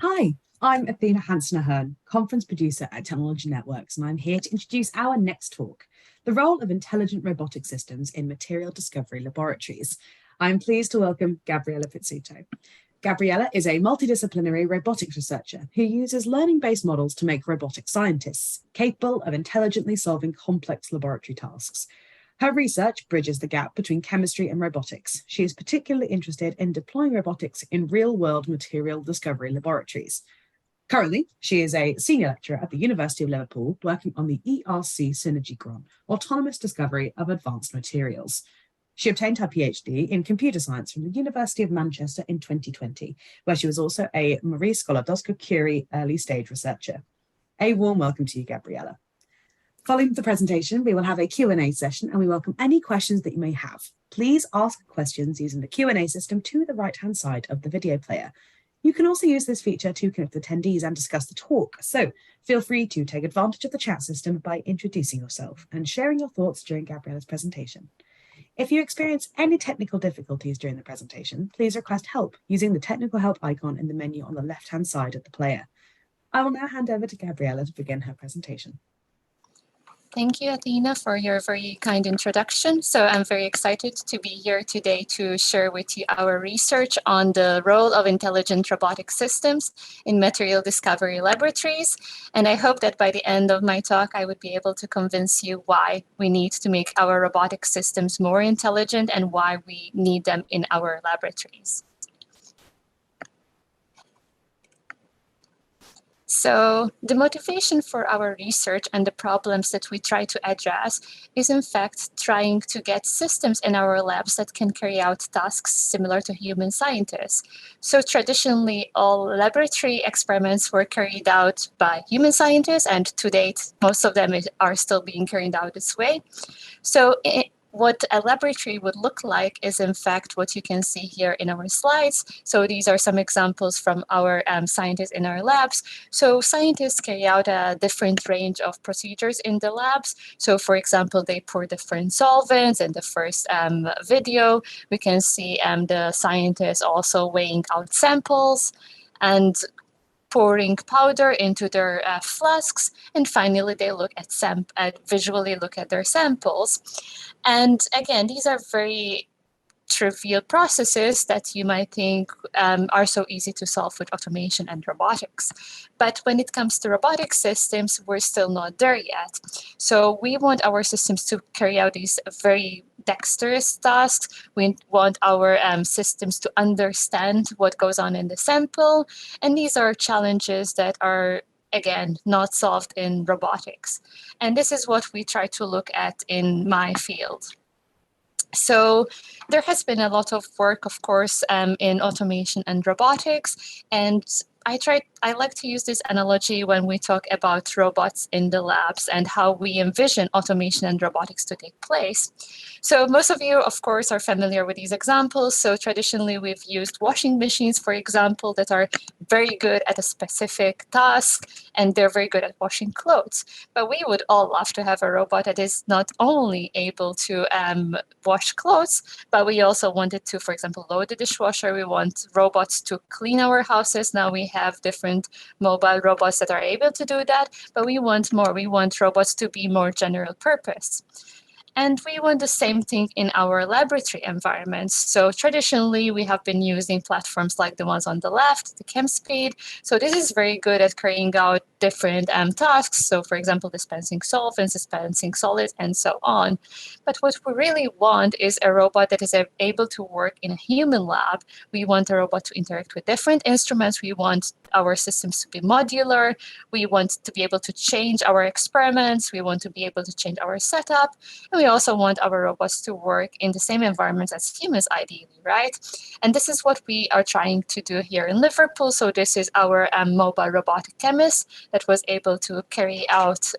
Hi, I'm Athena Hansen-Ahern, conference producer at Technology Networks, and I'm here to introduce our next talk, the role of intelligent robotic systems in material discovery laboratories. I'm pleased to welcome Gabriella Pizzuto. Gabriella is a multidisciplinary robotics researcher who uses learning-based models to make robotic scientists capable of intelligently solving complex laboratory tasks. Her research bridges the gap between chemistry and robotics. She is particularly interested in deploying robotics in real-world material discovery laboratories. Currently, she is a senior lecturer at the University of Liverpool working on the ERC Synergy Grant, Autonomous Discovery of Advanced Materials. She obtained her PhD in computer science from the University of Manchester in 2020, where she was also a Marie Skłodowska-Curie early stage researcher. A warm welcome to you, Gabriella. Following the presentation, we will have a Q&A session and we welcome any questions that you may have. Please ask questions using the Q&A system to the right-hand side of the video player. You can also use this feature to connect with attendees and discuss the talk, so feel free to take advantage of the chat system by introducing yourself and sharing your thoughts during Gabriella's presentation. If you experience any technical difficulties during the presentation, please request help using the technical help icon in the menu on the left-hand side of the player. I will now hand over to Gabriella to begin her presentation. Thank you, Athena, for your very kind introduction. So I'm very excited to be here today to share with you our research on the role of intelligent robotic systems in material discovery laboratories. And I hope that by the end of my talk, I would be able to convince you why we need to make our robotic systems more intelligent and why we need them in our laboratories. So the motivation for our research and the problems that we try to address is in fact trying to get systems in our labs that can carry out tasks similar to human scientists. So traditionally, all laboratory experiments were carried out by human scientists, and to date, most of them are still being carried out this way. So what a laboratory would look like is in fact what you can see here in our slides. So these are some examples from our scientists in our labs. So scientists carry out a different range of procedures in the labs. So for example, they pour different solvents. In the first video, we can see the scientists also weighing out samples and pouring powder into their flasks, and finally they look at visually look at their samples. And again, these are very trivial processes that you might think are so easy to solve with automation and robotics. But when it comes to robotic systems, we're still not there yet. So we want our systems to carry out these very dexterous tasks. We want our systems to understand what goes on in the sample. And these are challenges that are, again, not solved in robotics. And this is what we try to look at in my field. So there has been a lot of work, of course, in automation and robotics. And I like to use this analogy when we talk about robots in the labs and how we envision automation and robotics to take place. So most of you, of course, are familiar with these examples. So traditionally, we've used washing machines, for example, that are very good at a specific task, and they're very good at washing clothes. But we would all love to have a robot that is not only able to wash clothes, but we also wanted to, for example, load the dishwasher. We want robots to clean our houses. Now we have different mobile robots that are able to do that, but we want more. We want robots to be more general purpose. And we want the same thing in our laboratory environments. So traditionally, we have been using platforms like the ones on the left, the ChemSpeed. So this is very good at carrying out different tasks. So for example, dispensing solvents, dispensing solids, and so on. But what we really want is a robot that is able to work in a human lab. We want a robot to interact with different instruments. We want our systems to be modular. We want to be able to change our experiments. We want to be able to change our setup. And we also want our robots to work in the same environments as humans, ideally, right? And this is what we are trying to do here in Liverpool. So this is our mobile robotic chemist that was able to carry out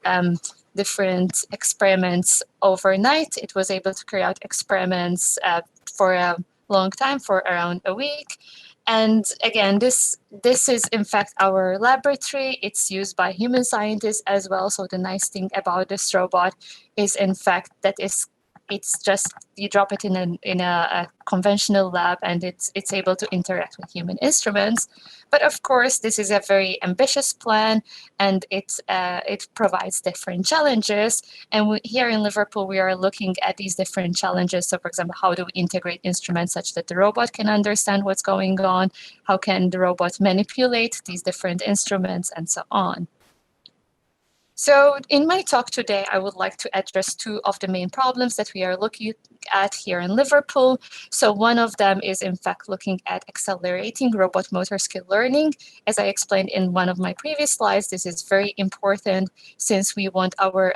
different experiments overnight. It was able to carry out experiments for a long time, for around a week. And again, this is in fact our laboratory. It's used by human scientists as well. So the nice thing about this robot is in fact that it's just you drop it in a conventional lab and it's able to interact with human instruments. But of course, this is a very ambitious plan, and it provides different challenges. And here in Liverpool, we are looking at these different challenges. So, for example, how do we integrate instruments such that the robot can understand what's going on? How can the robot manipulate these different instruments, and so on? So in my talk today, I would like to address two of the main problems that we are looking at here in Liverpool. So one of them is in fact looking at accelerating robot motor skill learning. As I explained in one of my previous slides, this is very important since we want our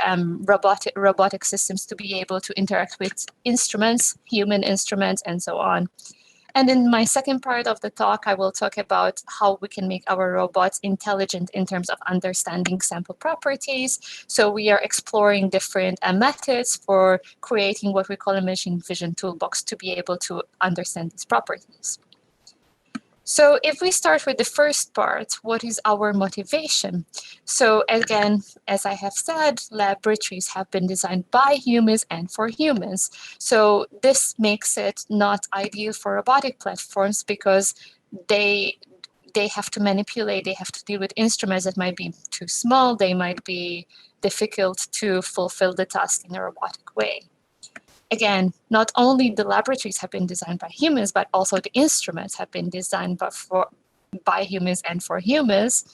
robotic systems to be able to interact with instruments, human instruments, and so on. And in my second part of the talk, I will talk about how we can make our robots intelligent in terms of understanding sample properties. So we are exploring different methods for creating what we call a machine vision toolbox to be able to understand these properties. So if we start with the first part, what is our motivation? So again, as I have said, laboratories have been designed by humans and for humans. So this makes it not ideal for robotic platforms because they have to manipulate, they have to deal with instruments that might be too small, they might be difficult to fulfill the task in a robotic way. Again, not only the laboratories have been designed by humans, but also the instruments have been designed by humans and for humans.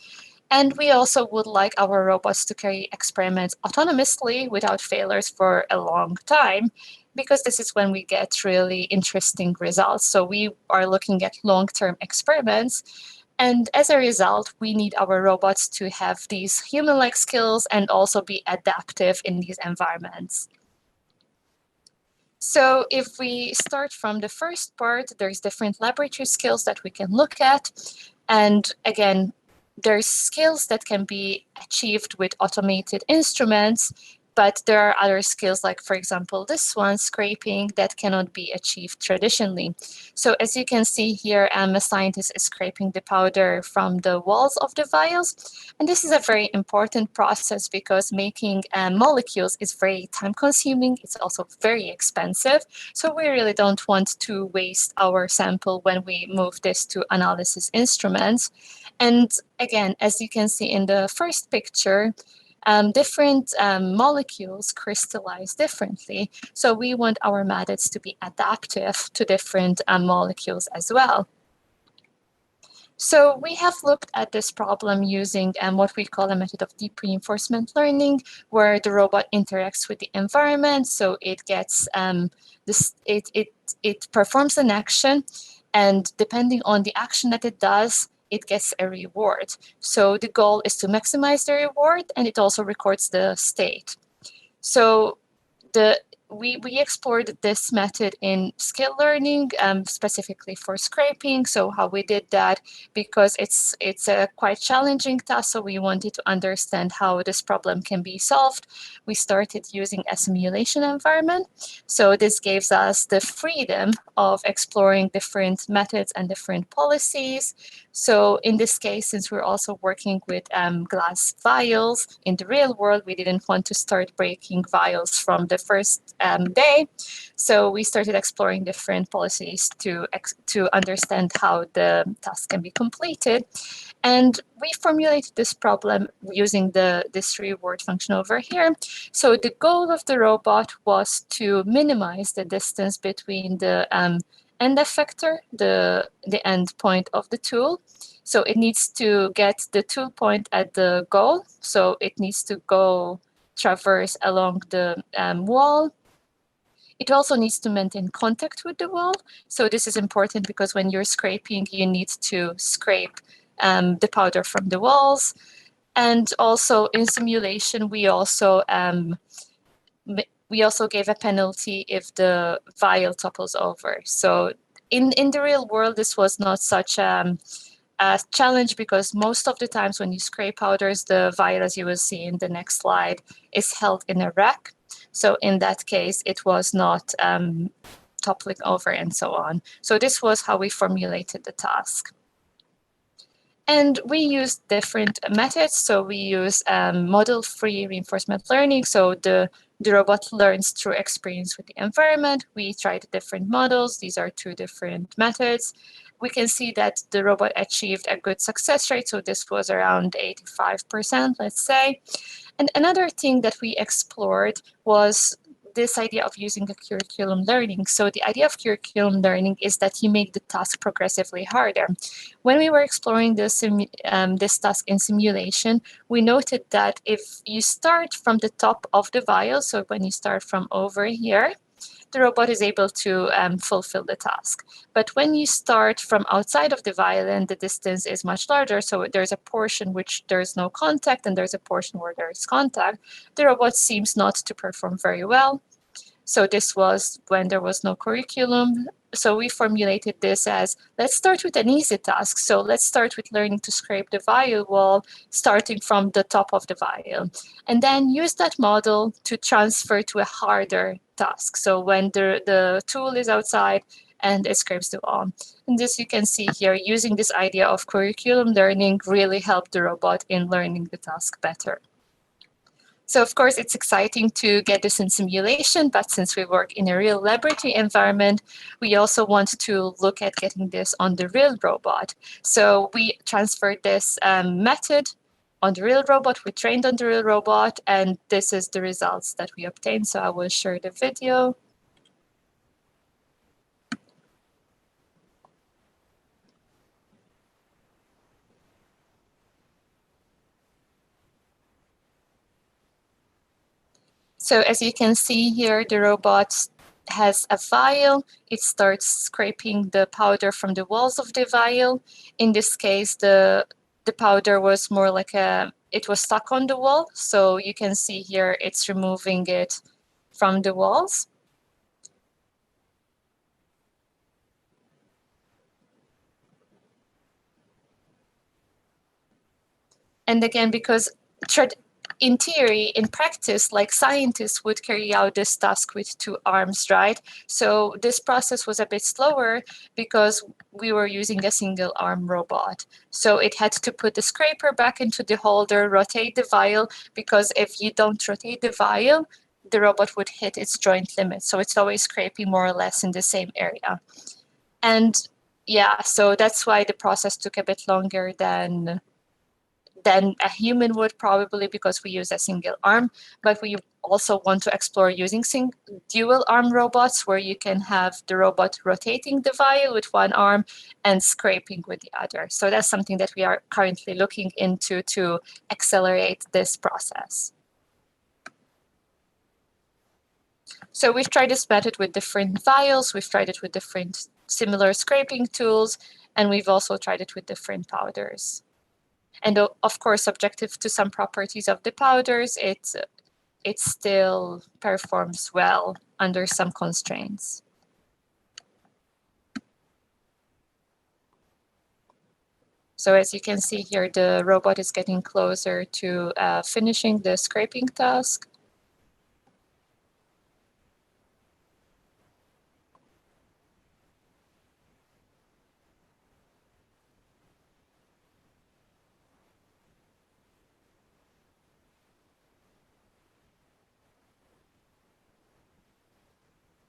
And we also would like our robots to carry experiments autonomously without failures for a long time, because this is when we get really interesting results. So we are looking at long-term experiments. And as a result, we need our robots to have these human-like skills and also be adaptive in these environments. So if we start from the first part, there's different laboratory skills that we can look at. And again, there's skills that can be achieved with automated instruments, but there are other skills like, for example, this one, scraping, that cannot be achieved traditionally. So as you can see here, a scientist is scraping the powder from the walls of the vials. And this is a very important process because making molecules is very time consuming. It's also very expensive. So we really don't want to waste our sample when we move this to analysis instruments. And again, as you can see in the first picture, different molecules crystallize differently. So we want our methods to be adaptive to different molecules as well. So we have looked at this problem using what we call a method of deep reinforcement learning, where the robot interacts with the environment. So it gets it performs an action, and depending on the action that it does, it gets a reward. So the goal is to maximize the reward, and it also records the state. So we explored this method in skill learning, specifically for scraping. So how we did that, because it's a quite challenging task, so we wanted to understand how this problem can be solved. We started using a simulation environment. So this gives us the freedom of exploring different methods and different policies. So in this case, since we're also working with glass vials in the real world, we didn't want to start breaking vials from the first day. So we started exploring different policies to understand how the task can be completed. And we formulated this problem using this reward function over here. So the goal of the robot was to minimize the distance between the end effector, the end point of the tool. So it needs to get the tool point at the goal. So it needs to go traverse along the wall. It also needs to maintain contact with the wall. So this is important because when you're scraping, you need to scrape the powder from the walls. And also in simulation, we also gave a penalty if the vial topples over. So in the real world, this was not such a challenge because most of the times when you scrape powders, the vial, as you will see in the next slide, is held in a rack. So in that case, it was not toppling over and so on. So this was how we formulated the task. And we used different methods. So we use model-free reinforcement learning. So the The robot learns through experience with the environment. We tried different models. These are two different methods. We can see that the robot achieved a good success rate. So this was around 85%, let's say. And another thing that we explored was this idea of using a curriculum learning. So the idea of curriculum learning is that you make the task progressively harder. When we were exploring this task in simulation, we noted that if you start from the top of the vial, so when you start from over here, the robot is able to fulfill the task. But when you start from outside of the vial and the distance is much larger, so there's a portion which there's no contact and there's a portion where there is contact, the robot seems not to perform very well. So this was when there was no curriculum. So we formulated this as, let's start with an easy task. So let's start with learning to scrape the vial wall, starting from the top of the vial. And then use that model to transfer to a harder task. So when the tool is outside and it scrapes the wall. And this you can see here, using this idea of curriculum learning really helped the robot in learning the task better. So of course, it's exciting to get this in simulation, but since we work in a real laboratory environment, we also want to look at getting this on the real robot. So we transferred this method on the real robot, we trained on the real robot, and this is the results that we obtained. So I will share the video. So as you can see here, the robot has a vial. It starts scraping the powder from the walls of the vial. In this case, the powder was more like it was stuck on the wall. So you can see here, it's removing it from the walls. And again, because in theory, in practice, like scientists would carry out this task with 2 arms, right? So this process was a bit slower because we were using a single arm robot. So it had to put the scraper back into the holder, rotate the vial, because if you don't rotate the vial, the robot would hit its joint limit. So it's always scraping more or less in the same area. And yeah, so that's why the process took a bit longer than a human would, probably because we use a single arm, but we also want to explore using dual arm robots where you can have the robot rotating the vial with 1 arm and scraping with the other. So that's something that we are currently looking into to accelerate this process. So we've tried this method with different vials, we've tried it with different similar scraping tools, and we've also tried it with different powders. And of course, subjective to some properties of the powders, it still performs well under some constraints. So as you can see here, the robot is getting closer to finishing the scraping task.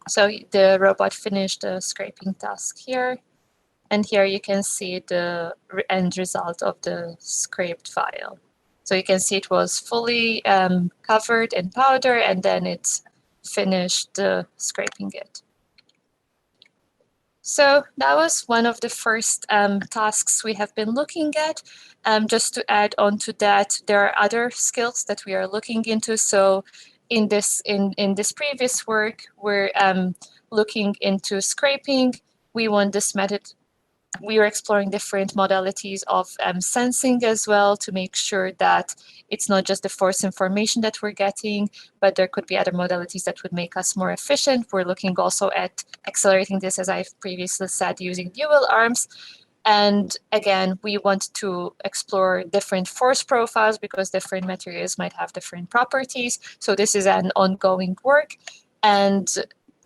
So the robot finished the scraping task here. And here you can see the end result of the scraped vial. So you can see it was fully covered in powder, and then it finished scraping it. So that was one of the first tasks we have been looking at. Just to add on to that, there are other skills that we are looking into. So in this previous work, we're looking into scraping. We want this method. We are exploring different modalities of sensing as well to make sure that it's not just the force information that we're getting, but there could be other modalities that would make us more efficient. We're looking also at accelerating this, as I've previously said, using dual arms. And again, we want to explore different force profiles because different materials might have different properties. So this is an ongoing work. And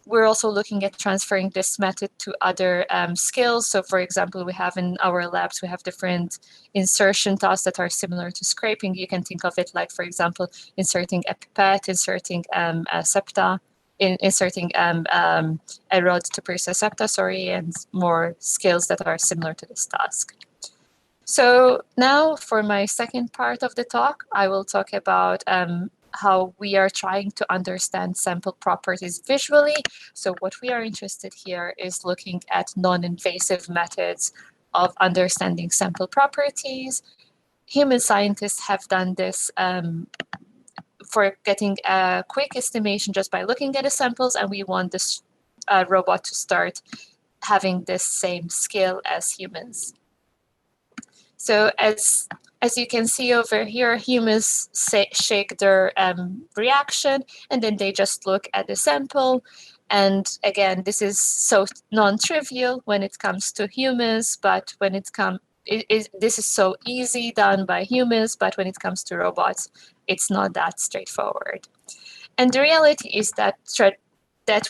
we're also looking at transferring this method to other skills. So for example, we have in our labs, we have different insertion tasks that are similar to scraping. You can think of it like, for example, inserting a pipette, inserting a septa, inserting a rod to pierce a septa, and more skills that are similar to this task. So now for my second part of the talk, I will talk about how we are trying to understand sample properties visually. So what we are interested here is looking at non-invasive methods of understanding sample properties. Human scientists have done this for getting a quick estimation just by looking at the samples, and we want this robot to start having this same skill as humans. So as you can see over here, humans shake their reaction, and then they just look at the sample. And again, this is so non-trivial when it comes to humans, but when it comes, this is so easy done by humans, but when it comes to robots, it's not that straightforward. And the reality is that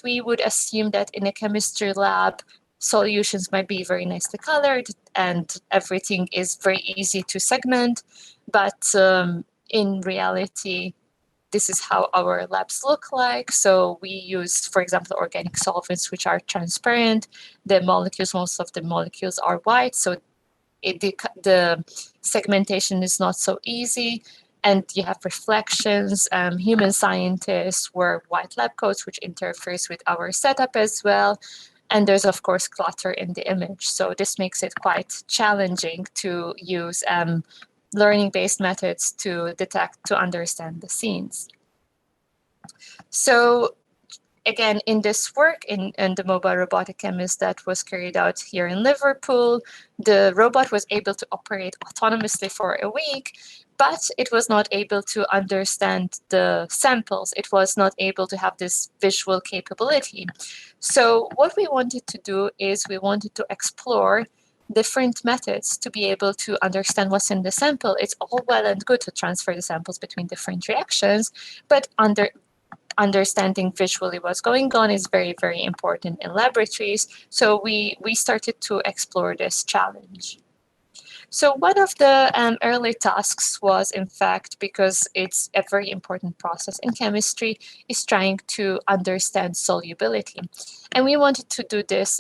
we would assume that in a chemistry lab, solutions might be very nicely colored and everything is very easy to segment. But in reality, this is how our labs look like. So we use, for example, organic solvents, which are transparent. The molecules, most of the molecules are white. So the segmentation is not so easy. And you have reflections. Human scientists wear white lab coats, which interferes with our setup as well. And there's, of course, clutter in the image. So this makes it quite challenging to use learning-based methods to detect, to understand the scenes. So again, in this work, in the mobile robotic chemist that was carried out here in Liverpool, the robot was able to operate autonomously for a week, but it was not able to understand the samples. It was not able to have this visual capability. So what we wanted to do is we wanted to explore different methods to be able to understand what's in the sample. It's all well and good to transfer the samples between different reactions, but understanding visually what's going on is very, very important in laboratories. So we started to explore this challenge. So one of the early tasks was, in fact, because it's a very important process in chemistry, is trying to understand solubility. And we wanted to do this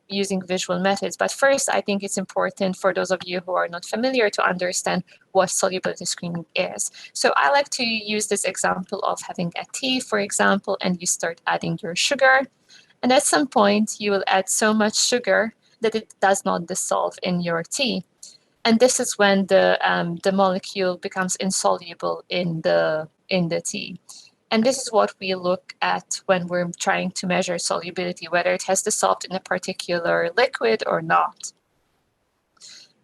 using visual methods. But first, I think it's important for those of you who are not familiar to understand what solubility screening is. So I like to use this example of having a tea, for example, and you start adding your sugar. And at some point, you will add so much sugar that it does not dissolve in your tea. And this is when the molecule becomes insoluble in the tea. And this is what we look at when we're trying to measure solubility, whether it has dissolved in a particular liquid or not.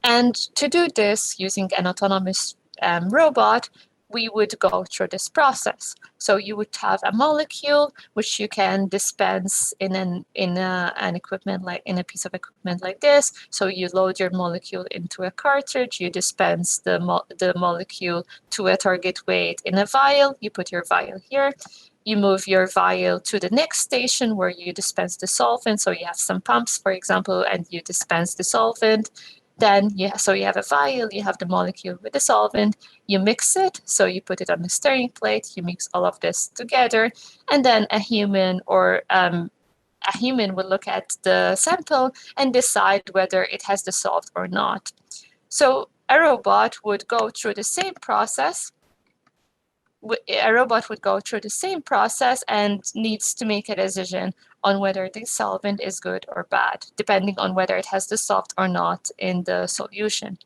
And to do this using an autonomous robot, we would go through this process. So you would have a molecule which you can dispense in an equipment, like in a piece of equipment like this. So you load your molecule into a cartridge, you dispense the molecule to a target weight in a vial, you put your vial here, you move your vial to the next station where you dispense the solvent. So you have some pumps, for example, and you dispense the solvent. Then you have a vial, you have the molecule with the solvent, you mix it, so you put it on the stirring plate, you mix all of this together, and then a human will look at the sample and decide whether it has dissolved or not. So a robot would go through the same process. And needs to make a decision on whether the solvent is good or bad, depending on whether it has dissolved or not in the solution.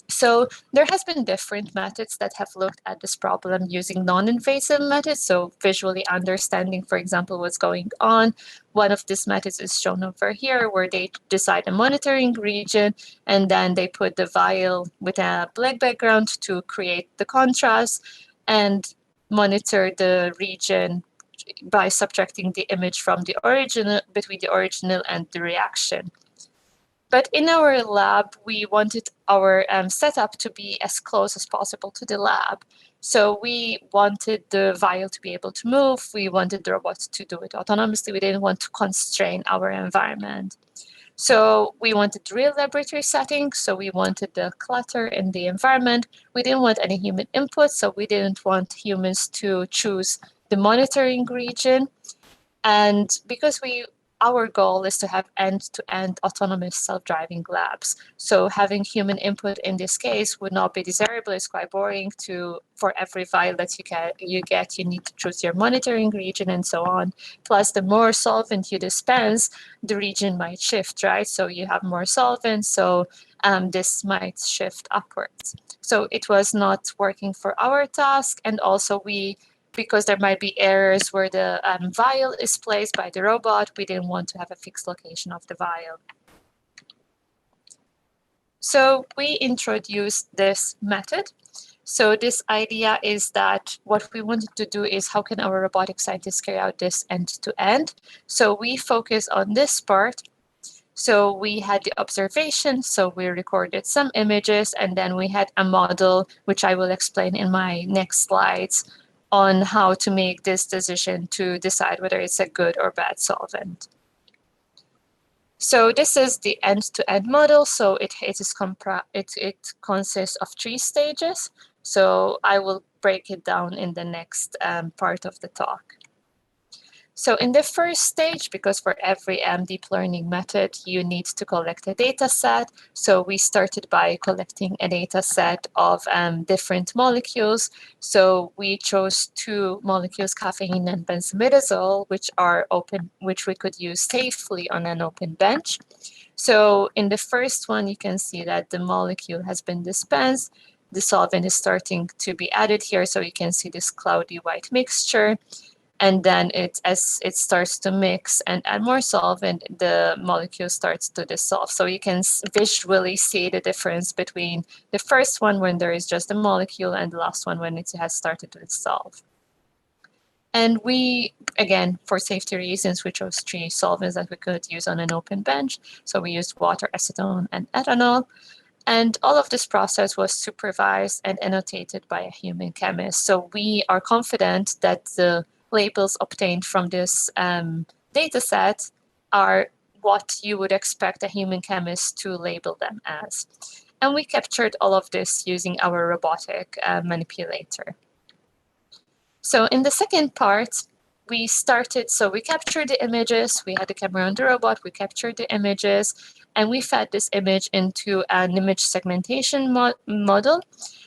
So there has been different methods that have looked at this problem using non-invasive methods, so visually understanding, for example, what's going on. One of these methods is shown over here, where they decide a monitoring region, and then they put the vial with a black background to create the contrast, and monitor the region by subtracting the image from the original, between the original and the reaction. But in our lab, we wanted our setup to be as close as possible to the lab. So we wanted the vial to be able to move. We wanted the robot to do it autonomously. We didn't want to constrain our environment. So we wanted real laboratory settings. So we wanted the clutter in the environment. We didn't want any human input. So we didn't want humans to choose the monitoring region. And because our goal is to have end-to-end autonomous self-driving labs. So having human input in this case would not be desirable. It's quite boring for every vial that you get, you need to choose your monitoring region and so on. Plus, the more solvent you dispense, the region might shift, right? So you have more solvent, so this might shift upwards. So it was not working for our task, and also because there might be errors where the vial is placed by the robot, we didn't want to have a fixed location of the vial. So we introduced this method. So this idea is that what we wanted to do is how can our robotic scientists carry out this end-to-end? So we focus on this part. So we had the observation, so we recorded some images, and then we had a model, which I will explain in my next slides, on how to make this decision to decide whether it's a good or bad solvent. So this is the end-to-end model. So it consists of 3 stages. So I will break it down in the next part of the talk. So in the first stage, because for every deep learning method, you need to collect a data set. So we started by collecting a data set of different molecules. So we chose 2 molecules, caffeine and benzimidazole, which we could use safely on an open bench. So in the first one, you can see that the molecule has been dispensed. The solvent is starting to be added here. So you can see this cloudy white mixture. And then as it starts to mix and add more solvent, the molecule starts to dissolve. So you can visually see the difference between the first one when there is just a molecule and the last one when it has started to dissolve. And we, again, for safety reasons, we chose 3 solvents that we could use on an open bench. So we used water, acetone, and ethanol. And all of this process was supervised and annotated by a human chemist. So we are confident that the labels obtained from this data set are what you would expect a human chemist to label them as. And we captured all of this using our robotic manipulator. So in the second part, we captured the images, we had the camera on the robot, we captured the images, and we fed this image into an image segmentation model.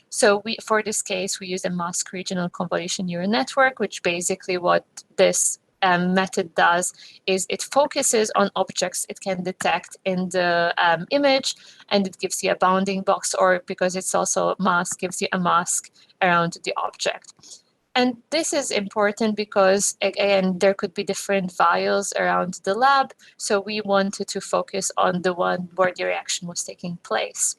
So for this case, we use a mask regional convolution neural network, which basically what this method does is it focuses on objects it can detect in the image, and it gives you a bounding box, or because it's also a mask, gives you a mask around the object. And this is important because, again, there could be different vials around the lab. So we wanted to focus on the one where the reaction was taking place.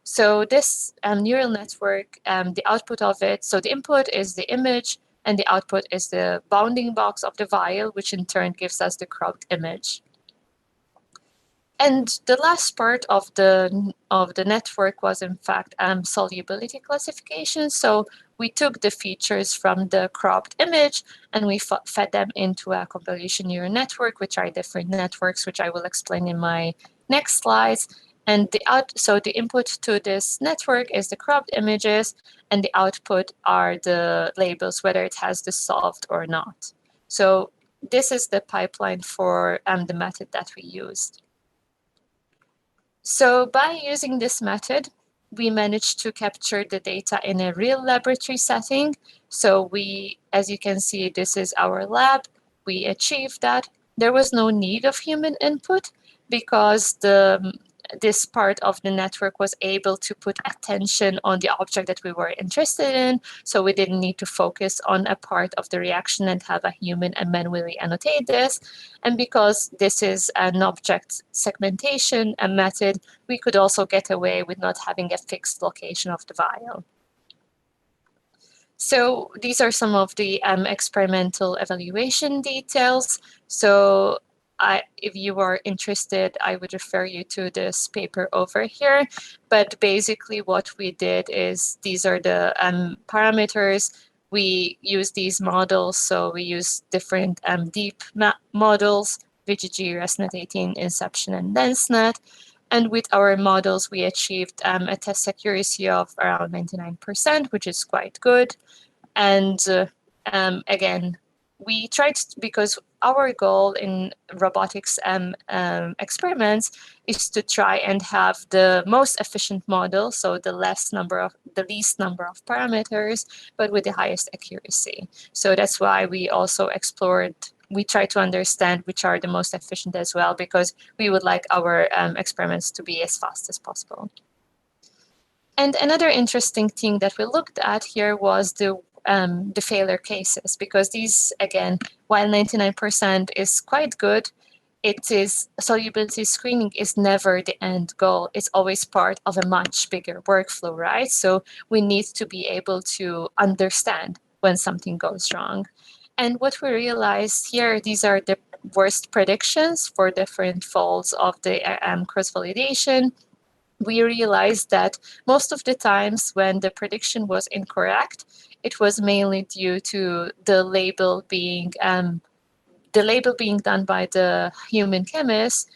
So this neural network, the output of it, so the input is the image and the output is the bounding box of the vial, which in turn gives us the cropped image. And the last part of the network was, in fact, solubility classification. So we took the features from the cropped image and we fed them into a convolution neural network, which are different networks, which I will explain in my next slides. And so the input to this network is the cropped images, and the output are the labels, whether it has dissolved or not. So this is the pipeline for the method that we used. So by using this method, we managed to capture the data in a real laboratory setting. So as you can see, this is our lab. We achieved that. There was no need of human input because this part of the network was able to put attention on the object that we were interested in. So we didn't need to focus on a part of the reaction and have a human and manually annotate this. And because this is an object segmentation method, we could also get away with not having a fixed location of the vial. So these are some of the experimental evaluation details. So if you are interested, I would refer you to this paper over here. But basically what we did is these are the parameters. We use these models. So we use different deep models, VGG, ResNet-18, Inception, and DenseNet. And with our models, we achieved a test accuracy of around 99%, which is quite good. And again, we tried because our goal in robotics experiments is to try and have the most efficient model, so the least number of parameters, but with the highest accuracy. So that's why we also we try to understand which are the most efficient as well, because we would like our experiments to be as fast as possible. And another interesting thing that we looked at here was the failure cases, because these, again, while 99% is quite good, solubility screening is never the end goal. It's always part of a much bigger workflow, right? So we need to be able to understand when something goes wrong. And what we realized here, these are the worst predictions for different folds of the cross-validation. We realized that most of the times when the prediction was incorrect, it was mainly due to the label being done by the human chemist.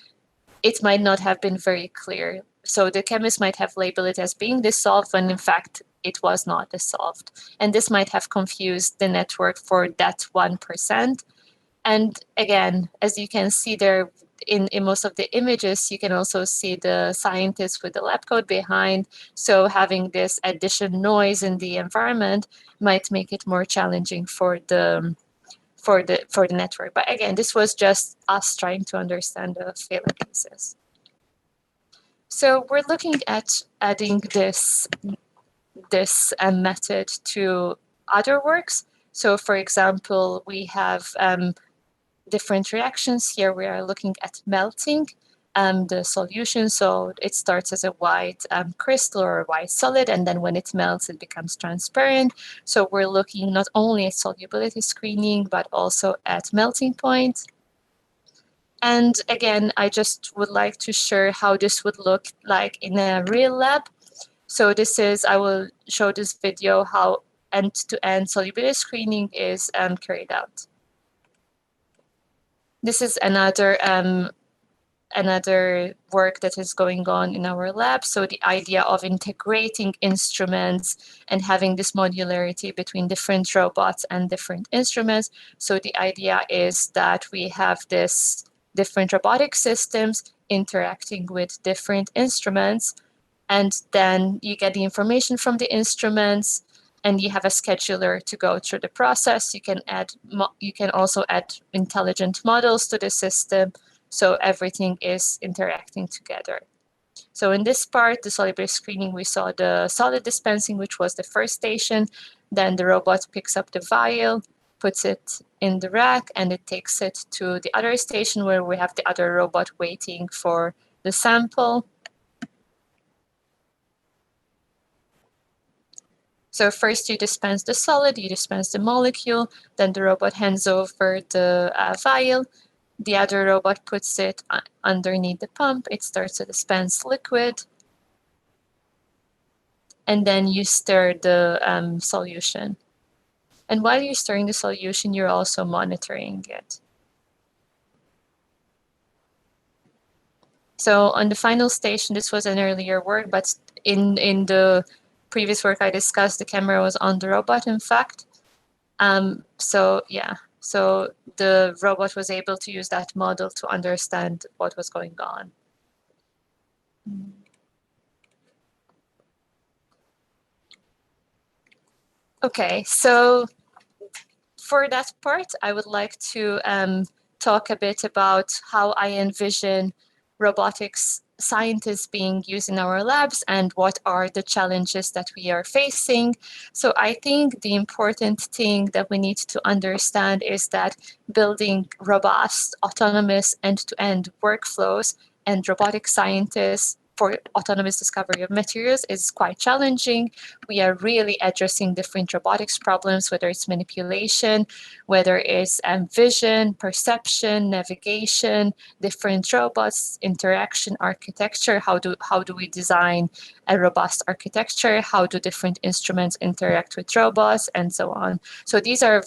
It might not have been very clear. So the chemist might have labeled it as being dissolved when in fact it was not dissolved. And this might have confused the network for that 1%. And again, as you can see there, in most of the images, you can also see the scientists with the lab coat behind. So having this additional noise in the environment might make it more challenging for the network. But again, this was just us trying to understand the failure cases. So we're looking at adding this method to other works. So for example, we have different reactions. Here we are looking at melting the solution. So it starts as a white crystal or a white solid, and then when it melts, it becomes transparent. So we're looking not only at solubility screening, but also at melting point. And again, I just would like to share how this would look like in a real lab. So I will show this video how end-to-end solubility screening is carried out. This is another work that is going on in our lab. So the idea of integrating instruments and having this modularity between different robots and different instruments. So the idea is that we have this different robotic systems interacting with different instruments, and then you get the information from the instruments, and you have a scheduler to go through the process. You can also add intelligent models to the system, so everything is interacting together. So in this part, the solubility screening, we saw the solid dispensing, which was the first station. Then the robot picks up the vial, puts it in the rack, and it takes it to the other station where we have the other robot waiting for the sample. So first you dispense the solid, you dispense the molecule, then the robot hands over the vial. The other robot puts it underneath the pump. It starts to dispense liquid. And then you stir the solution. And while you're stirring the solution, you're also monitoring it. So on the final station, this was an earlier work, but in the previous work I discussed, the camera was on the robot, in fact. So the robot was able to use that model to understand what was going on. Okay, so for that part, I would like to talk a bit about how I envision robotics scientists being used in our labs and what are the challenges that we are facing. So I think the important thing that we need to understand is that building robust, autonomous, end-to-end workflows and robotic scientists for autonomous discovery of materials is quite challenging. We are really addressing different robotics problems, whether it's manipulation, whether it's vision, perception, navigation, different robots, interaction, architecture. How do we design a robust architecture? How do different instruments interact with robots, and so on? So these are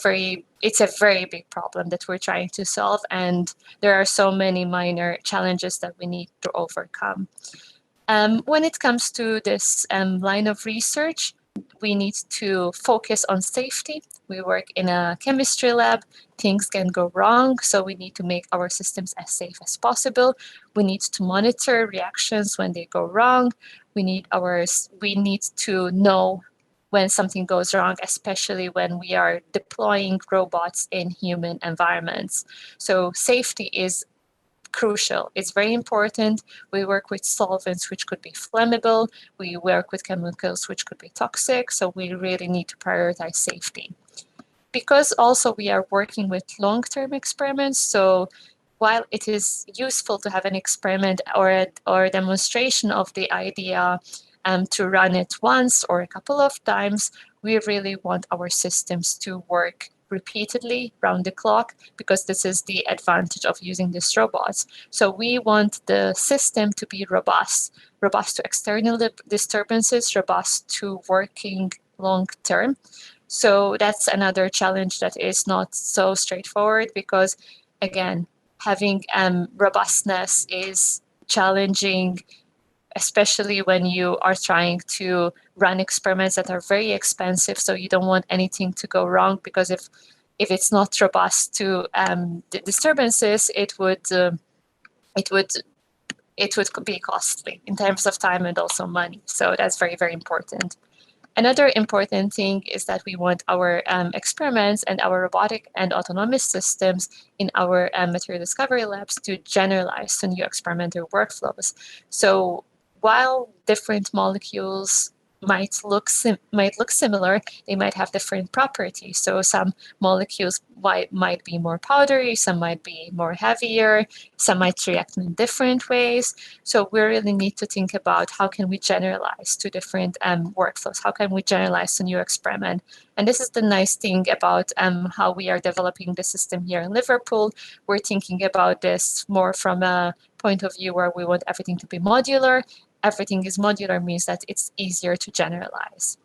it's a very big problem that we're trying to solve, and there are so many minor challenges that we need to overcome. When it comes to this line of research, we need to focus on safety. We work in a chemistry lab. Things can go wrong, so we need to make our systems as safe as possible. We need to monitor reactions when they go wrong. We need to know when something goes wrong, especially when we are deploying robots in human environments. So safety is crucial. It's very important. We work with solvents which could be flammable. We work with chemicals which could be toxic. So we really need to prioritize safety. Because also we are working with long-term experiments, so while it is useful to have an experiment or a demonstration of the idea to run it once or a couple of times, we really want our systems to work repeatedly round the clock, because this is the advantage of using these robots. So we want the system to be robust to external disturbances, robust to working long term. So that's another challenge that is not so straightforward, because again, having robustness is challenging, especially when you are trying to run experiments that are very expensive. So you don't want anything to go wrong, because if it's not robust to the disturbances, it would be costly in terms of time and also money. So that's very, very important. Another important thing is that we want our experiments and our robotic and autonomous systems in our material discovery labs to generalize to new experimental workflows. So while different molecules might look similar, they might have different properties. So some molecules might be more powdery, some might be more heavier, some might react in different ways. So we really need to think about how can we generalize to different workflows, how can we generalize to new experiment. And this is the nice thing about how we are developing the system here in Liverpool. We're thinking about this more from a point of view where we want everything to be modular. Everything is modular means that it's easier to generalize.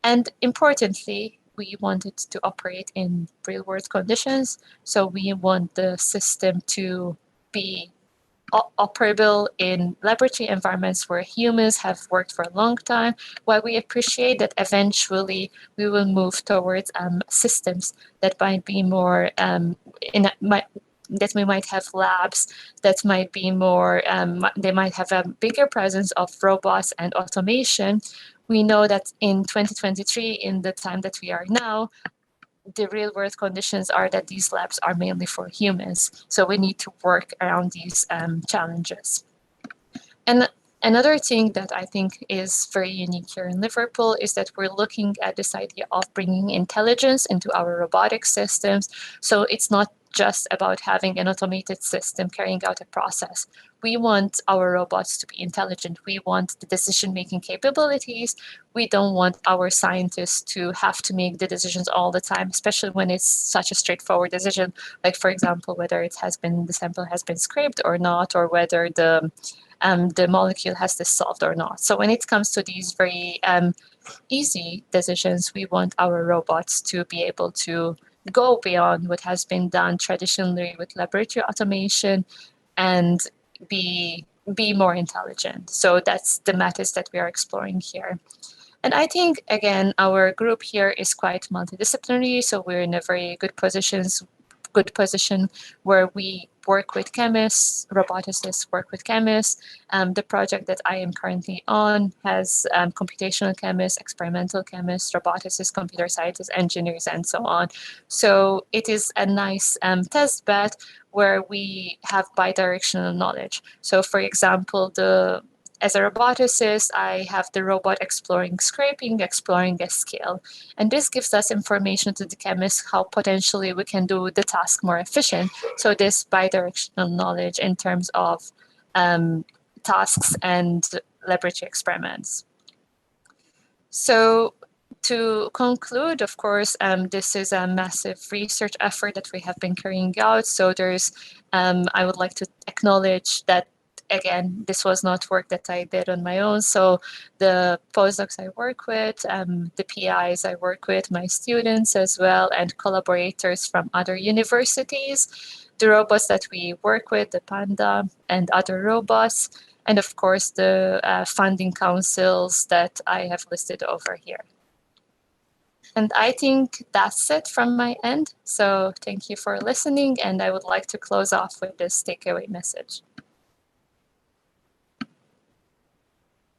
And importantly, we want it to operate in real-world conditions. So we want the system to be operable in laboratory environments where humans have worked for a long time, while we appreciate that eventually we will move towards systems that might be more that we might have labs that might be more, they might have a bigger presence of robots and automation. We know that in 2023, in the time that we are now, the real world conditions are that these labs are mainly for humans. So we need to work around these challenges. And another thing that I think is very unique here in Liverpool is that we're looking at this idea of bringing intelligence into our robotic systems. So it's not just about having an automated system carrying out a process. We want our robots to be intelligent. We want the decision-making capabilities. We don't want our scientists to have to make the decisions all the time, especially when it's such a straightforward decision, like, for example, whether the sample has been scraped or not, or whether the molecule has dissolved or not. So when it comes to these very easy decisions, we want our robots to be able to go beyond what has been done traditionally with laboratory automation and be more intelligent. So that's the methods that we are exploring here. And I think, again, our group here is quite multidisciplinary, so we're in a very good position where we work with chemists, roboticists work with chemists. The project that I am currently on has computational chemists, experimental chemists, roboticists, computer scientists, engineers, and so on. So it is a nice test bed where we have bidirectional knowledge. So for example, as a roboticist, I have the robot exploring scraping, exploring a scale. And this gives us information to the chemist how potentially we can do the task more efficient. So this bidirectional knowledge in terms of tasks and laboratory experiments. So to conclude, of course, this is a massive research effort that we have been carrying out. So I would like to acknowledge that, again, this was not work that I did on my own. So the postdocs I work with, the PIs I work with, my students as well, and collaborators from other universities, the robots that we work with, the Panda and other robots, and of course the funding councils that I have listed over here. And I think that's it from my end. So thank you for listening, and I would like to close off with this takeaway message.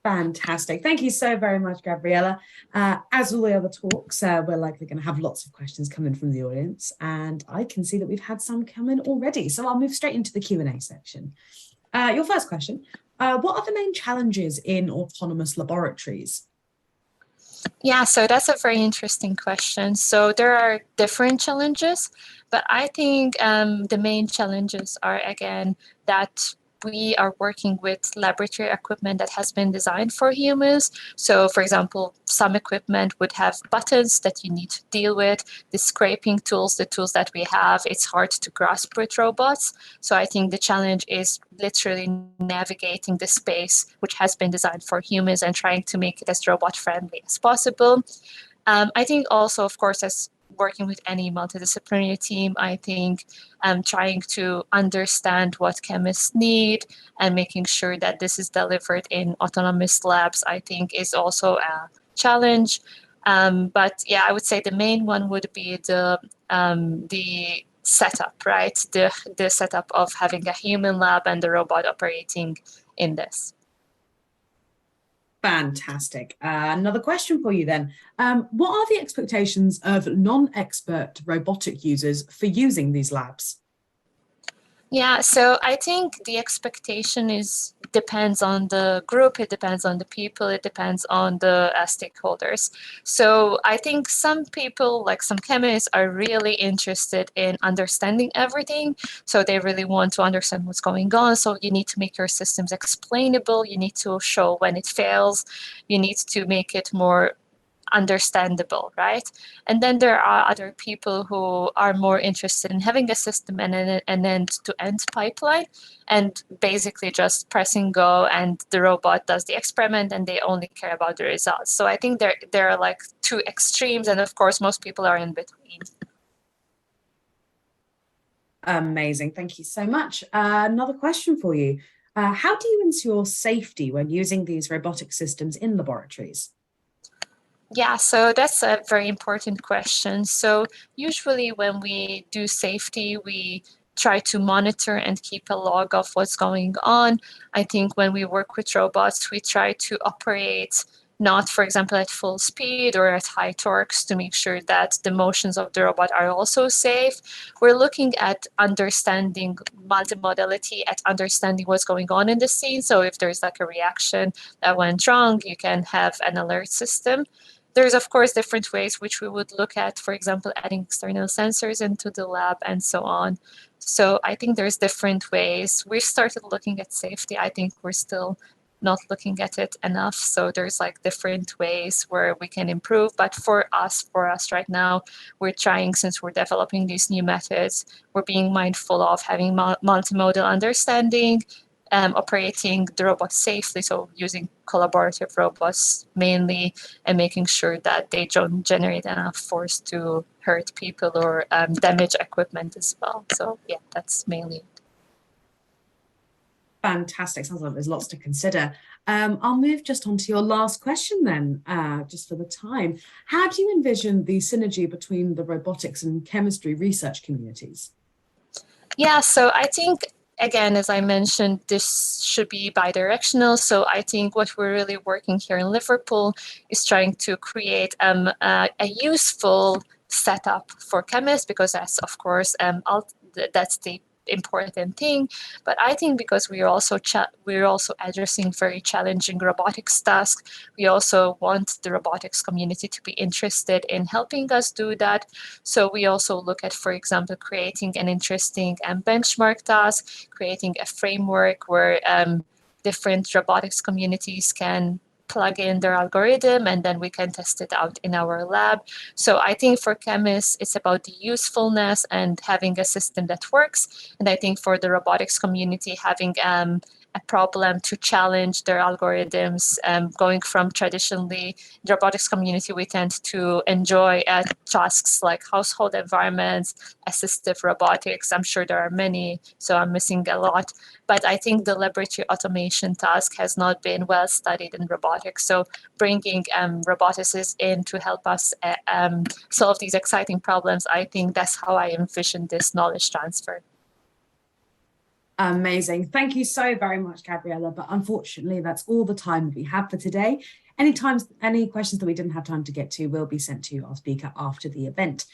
Fantastic. Thank you so very much, Gabriella. As all the other talks, we're likely going to have lots of questions coming from the audience, and I can see that we've had some come in already. So I'll move straight into the Q&A section. Your first question, what are the main challenges in autonomous laboratories? Yeah, so that's a very interesting question. So there are different challenges, but I think the main challenges are, again, that we are working with laboratory equipment that has been designed for humans. So, for example, some equipment would have buttons that you need to deal with. The scraping tools, the tools that we have, it's hard to grasp with robots. So I think the challenge is literally navigating the space which has been designed for humans and trying to make it as robot-friendly as possible. I think also, of course, as working with any multidisciplinary team, I think trying to understand what chemists need and making sure that this is delivered in autonomous labs, I think is also a challenge. But yeah, I would say the main one would be the setup, right? The setup of having a human lab and the robot operating in this. Fantastic. Another question for you then. What are the expectations of non-expert robotic users for using these labs? Yeah, so I think the expectation depends on the group, it depends on the people, it depends on the stakeholders. So I think some people, like some chemists, are really interested in understanding everything. So they really want to understand what's going on. So you need to make your systems explainable. You need to show when it fails. You need to make it more understandable, right? And then there are other people who are more interested in having a system and an end-to-end pipeline, and basically just pressing go, and the robot does the experiment, and they only care about the results. So I think there are like two extremes, and of course, most people are in between. Amazing. Thank you so much. Another question for you. How do you ensure safety when using these robotic systems in laboratories? Yeah, so that's a very important question. So usually when we do safety, we try to monitor and keep a log of what's going on. I think when we work with robots, we try to operate not, for example, at full speed or at high torques to make sure that the motions of the robot are also safe. We're looking at understanding multimodality, at understanding what's going on in the scene. So if there's like a reaction that went wrong, you can have an alert system. There's, of course, different ways which we would look at, for example, adding external sensors into the lab and so on. So I think there's different ways. We've started looking at safety. I think we're still not looking at it enough. So there's like different ways where we can improve. But for us right now, we're trying, since we're developing these new methods, we're being mindful of having multimodal understanding, operating the robots safely, so using collaborative robots mainly, and making sure that they don't generate enough force to hurt people or damage equipment as well. So yeah, that's mainly it. Fantastic. Sounds like there's lots to consider. I'll move just on to your last question then, just for the time. How do you envision the synergy between the robotics and chemistry research communities? Yeah, so I think, again, as I mentioned, this should be bidirectional. So I think what we're really working here in Liverpool is trying to create a useful setup for chemists, because that's, of course, that's the important thing. But I think because we're also addressing very challenging robotics tasks, we also want the robotics community to be interested in helping us do that. So we also look at, for example, creating an interesting benchmark task, creating a framework where different robotics communities can plug in their algorithm, and then we can test it out in our lab. So I think for chemists, it's about the usefulness and having a system that works. And I think for the robotics community, having a problem to challenge their algorithms, going from traditionally the robotics community, we tend to enjoy tasks like household environments, assistive robotics. I'm sure there are many, so I'm missing a lot. But I think the laboratory automation task has not been well studied in robotics. So bringing roboticists in to help us solve these exciting problems, I think that's how I envision this knowledge transfer. Amazing. Thank you so very much, Gabriella. But unfortunately, that's all the time we have for today. Any questions that we didn't have time to get to will be sent to our speaker after the event.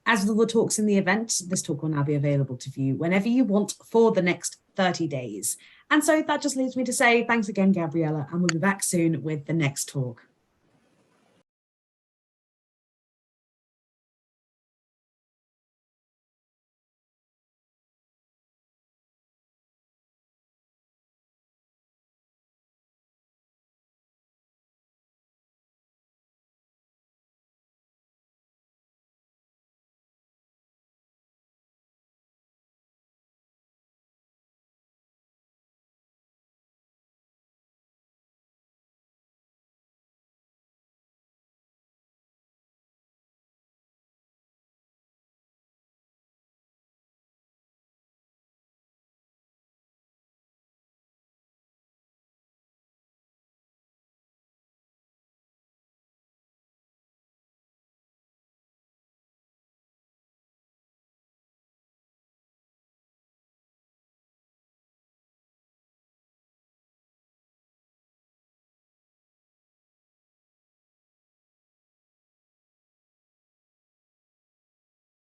As with all the talks in the event, this talk will now be available to view whenever you want for the next 30 days. And so that just leaves me to say thanks again, Gabriella, and we'll be back soon with the next talk.